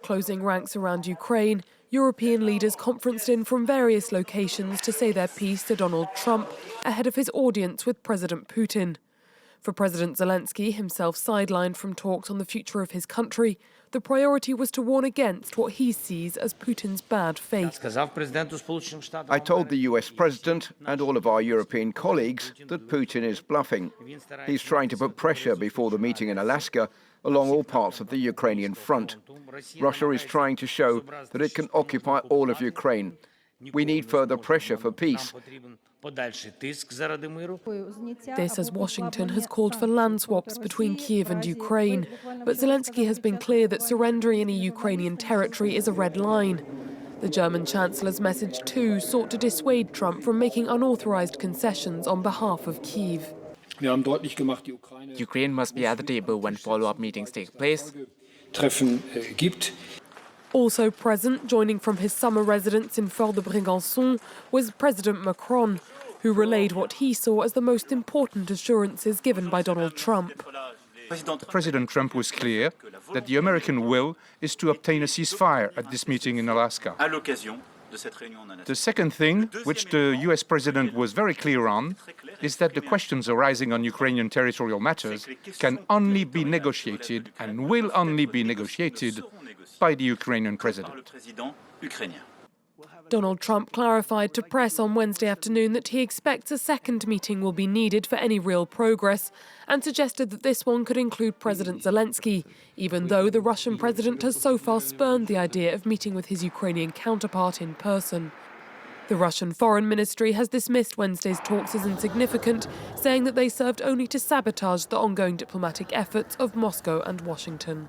closing ranks around Ukraine, European leaders conferenced in from various locations to say their piece to Donald Trump ahead of his audience with President Putin. For President Zelensky, himself sidelined from talks on the future of his country, the priority was to warn against what he sees as Putin's bad faith. I told the US President and all of our European colleagues that Putin is bluffing. He's trying to put pressure before the meeting in Alaska along all parts of the Ukrainian front. Russia is trying to show that it can occupy all of Ukraine. We need further pressure for peace. This as Washington has called for land swaps between Kyiv and Ukraine. But Zelensky has been clear that surrendering any Ukrainian territory is a red line. The German Chancellor's message too sought to dissuade Trump from making unauthorized concessions on behalf of Kyiv. Ukraine must be at the table when follow-up meetings take place. Also present, joining from his summer residence in Fort-de-Brégançon, was President Macron, who relayed what he saw as the most important assurances given by Donald Trump. President Trump was clear that the American will is to obtain a ceasefire at this meeting in Alaska. The second thing, which the US President was very clear on, is that the questions arising on Ukrainian territorial matters can only be negotiated and will only be negotiated by the Ukrainian President. Donald Trump clarified to press on Wednesday afternoon that he expects a second meeting will be needed for any real progress, and suggested that this one could include President Zelensky, even though the Russian president has so far spurned the idea of meeting with his Ukrainian counterpart in person. The Russian Foreign Ministry has dismissed Wednesday's talks as insignificant, saying that they served only to sabotage the ongoing diplomatic efforts of Moscow and Washington.